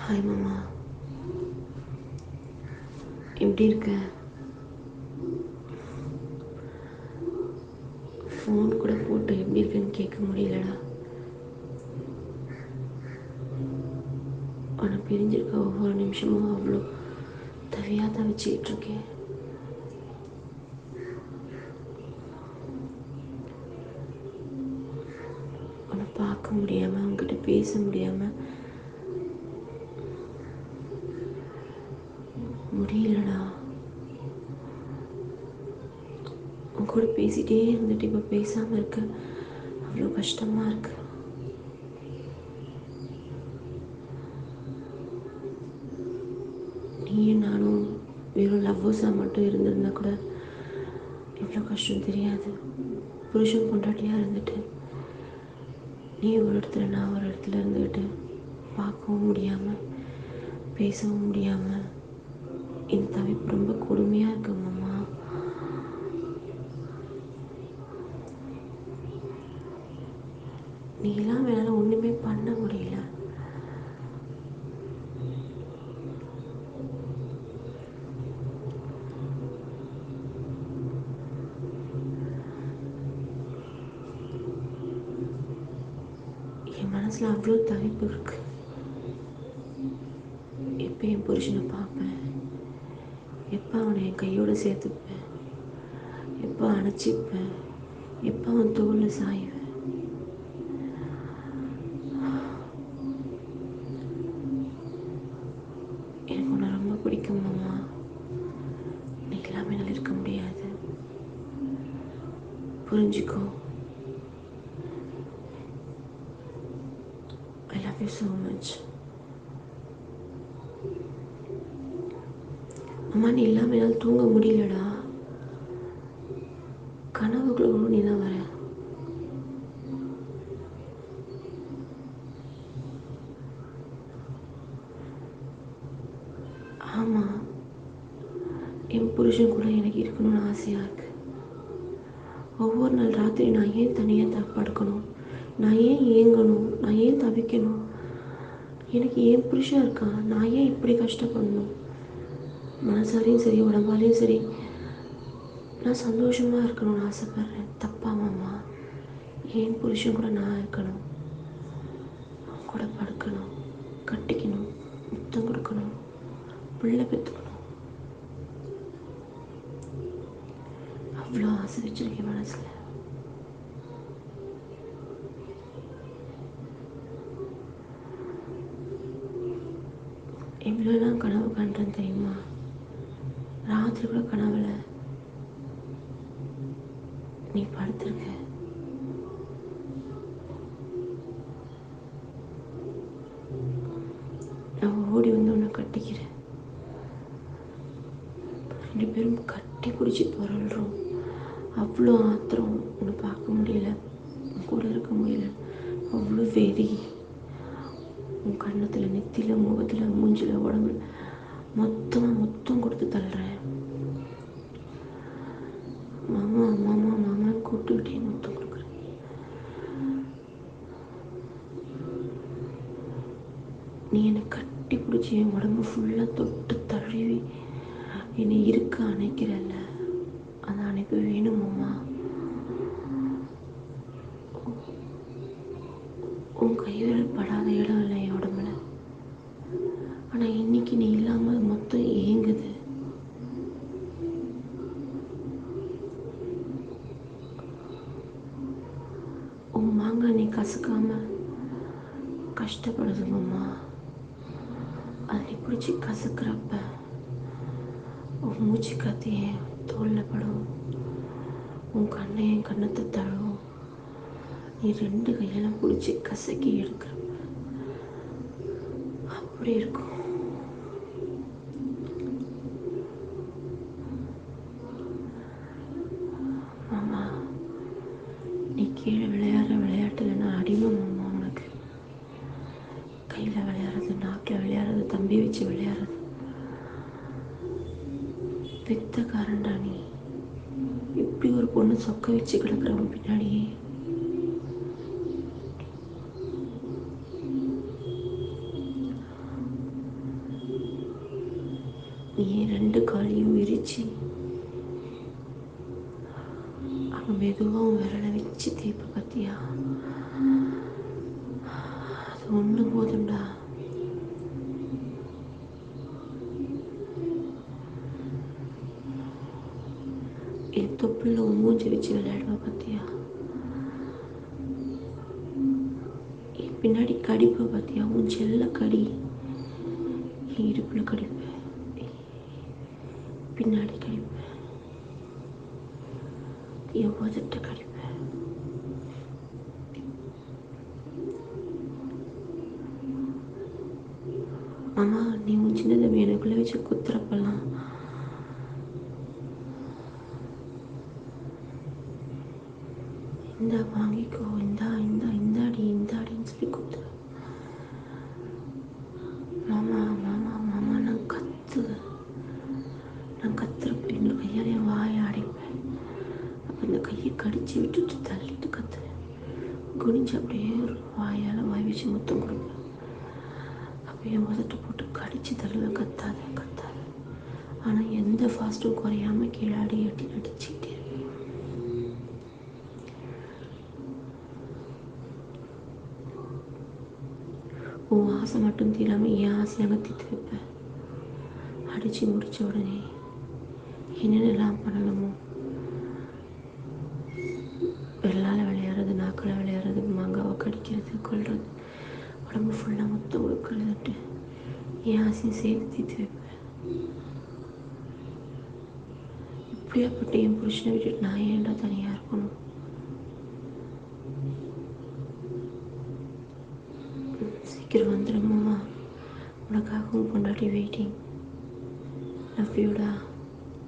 Hi மாமா, எப்படி இருக்க? ஃபோன் கூட போட்டு எப்படி இருக்குன்னு கேட்க முடியலடா. உன்னை பிரிஞ்சிருக்க ஒவ்வொரு நிமிஷமும் அவ்வளோ தவிச்சிக்கிட்டு இருக்கேன். உன்னை பார்க்க முடியாமல், உங்ககிட்ட பேச முடியாமல் முடியலடா. உன் கூட பேசிகிட்டே இருந்துட்டு இப்போ பேசாமல் இருக்க அவ்வளோ கஷ்டமாக இருக்கு. நீயும் நானும் வெறும் லவ்வர்ஸாக மட்டும் இருந்திருந்தா கூட எவ்வளோ கஷ்டம் தெரியாது. புருஷன் பொண்டாட்டியாக இருந்துட்டு நீ ஒரு இடத்துல நான் ஒரு இடத்துல இருந்துக்கிட்டு பார்க்கவும் முடியாமல் பேசவும் முடியாமல் இந்த தவிப்பு ரொம்ப கொடுமையாக இருக்கு மாமா. நீலாம் வேணாலும் ஒன்றுமே பண்ண முடியல. என் மனசில் அவ்வளோ தவிப்பு இருக்கு. எப்போ என் புருஷனை பார்ப்பேன், எப்போ அவனை என் கையோடு சேர்த்துப்பேன், எப்போ அணைச்சிப்பேன், எப்போ அவன் தோளில் சாய்வேன். எனக்கு உன்னை ரொம்ப பிடிக்கும் மாமா. நீ எல்லாமே நல்லா இருக்க முடியாது, புரிஞ்சுக்கோ. I love you so much. அம்மா, நீ இல்லாமல் என்னால் தூங்க முடியலடா. கனவுகளோடு நீ தான் வர. ஆமாம், என் புருஷன் கூட எனக்கு இருக்கணும்னு ஆசையாக இருக்கு. ஒவ்வொரு நாள் ராத்திரி நான் ஏன் தனியாக படுக்கணும், நான் ஏன் ஏங்கணும், நான் ஏன் தவிக்கணும்? எனக்கு ஏன் புருஷன் இருக்கான், நான் ஏன் இப்படி கஷ்டப்படணும்? மனசாலையும் சரி உடம்பாலையும் சரி நான் சந்தோஷமாக இருக்கணும்னு ஆசைப்பட்றேன். தப்பா மாமா? ஏன் புருஷன் கூட நான் இருக்கணும், அவன் கூட படுக்கணும், கட்டிக்கணும், முத்தம் கொடுக்கணும், பிள்ளை பெற்றுக்கணும், அவ்வளோ ஆசை வச்சிருக்கேன் மனசில். எவ்வளோலாம் கனவு காண்றேன் தெரியுமா? ராத்திரி கூட கனவுல நீ படுத்திருக்க, நான் ஓடி வந்து உன்னை கட்டிக்கிறேன். 2 பேரும் கட்டி பிடிச்சி புரள்றோம். அவ்வளோ ஆத்திரம், உன்னை பார்க்க முடியல, உன் கூட இருக்க முடியல, அவ்வளோ வெறி. உன் கண்ணத்தில், நெத்தியில், முகத்தில், மூஞ்சில், உடம்புல மொத்தமாக முத்தம் கொடுத்து தள்ளுறேன். மாமா மாமா மாமா கூப்பிட்டுக்கிட்டே முத்தம் கொடுக்குறேன். நீ என்னை கட்டி பிடிச்சி என் உடம்பு ஃபுல்லாக தொட்டு தழுவி என்னை இருக்க அணைக்கிறல்ல, அந்த அணைப்பு வேணும் மாமா. உன் கைவிரல் படாத இடம் இல்லை என் உடம்புல. ஆனால் இன்னைக்கு நீ இல்லாமல் மொத்தம் ஏங்குது. உன் மாங்காய் நீ கசக்காம கஷ்டப்படுது மாமா. அதை நீ பிடிச்சி கசக்கிறப்ப உன் மூச்சு காத்து என் தோளில் படும், உன் கண்ணை என் கண்ணத்தை தழுவும். நீ 2 கையெல்லாம் பிடிச்சி கசக்கி எடுக்கிறப்ப அப்படி இருக்கும். மாமா, நீ கீழே விளையாடுற விளையாட்டில் நான் அடிமை மாமா. உனக்கு கையில் விளையாடுறது, நாக்கில் விளையாடுறது, தம்பி வச்சு விளையாடுறது, பித்தக்காரன்டா நீ. இப்படி ஒரு பொண்ணு சொக்க வச்சு கிடக்குறவன் பின்னாடியே நீ என் 2 காலையும் விரிச்சு அங்கே மெதுவாக உன் விரலை வச்சு தேய்ப்ப பார்த்தியா? அது ஒன்று போதும்டா. என் தொப்புளில் உன் மூஞ்சி வச்சு விளையாடுவா பார்த்தியா? என் பின்னாடி கடிப்பை பார்த்தியா? உன் செல்ல கடி. என் இடுப்பில் கடிப்பேன், பின்னாடி கடிப்பேன், என் உதட்ட கடிப்பேன். மாமா, நீ உன் சின்ன தம்பி எனக்குள்ளே வச்சு குத்துறப்பெல்லாம் இந்தா வாங்கிக்கோ, இந்தாடின்னு சொல்லி குத்துற. மாமா மாமா மாமா நான் கத்துறப்ப இன்னொரு கையால் என் வாயை அடைப்பேன். அப்போ இந்த கையை கடிச்சு விட்டுட்டு தள்ளிட்டு கத்துவேன். குனிஞ்சு அப்படியே ஒரு வாயால் வாய் வச்சு முத்தம் கொடுப்பேன். அப்போ என் உதட்டு போட்டு கடிச்சு தள்ளுவேன். கத்தாத. ஆனால் எந்த ஃபாஸ்ட்டும் குறையாமல் கீழே அடி நடிச்சுக்கிட்டே இருப்பேன். உன் ஆசை மட்டும் தீராமல் என் ஆசையாக தீர்த்து வைப்பேன். அடித்து முடித்த உடனே என்னென்னலாம் பண்ணணுமோ, வெள்ளால் விளையாடுறது, நாக்கில் விளையாடுறது, மாங்காவை கடிக்கிறது, கொள்வது, உடம்பு ஃபுல்லாக மொத்தம் கொடுக்கறதுன்ட்டு என் ஆசையும் சேர்த்து தீர்த்து வைப்பேன். இப்படியாப்பட்ட என் புருஷனை விட்டுட்டு நான் ஏன்டா தனியாக இருக்கணும்? சீக்கிரம் வந்துடுமாமா, உனக்காகவும் பொண்டாட்டி வெயிட்டிங். லவ் யூடா.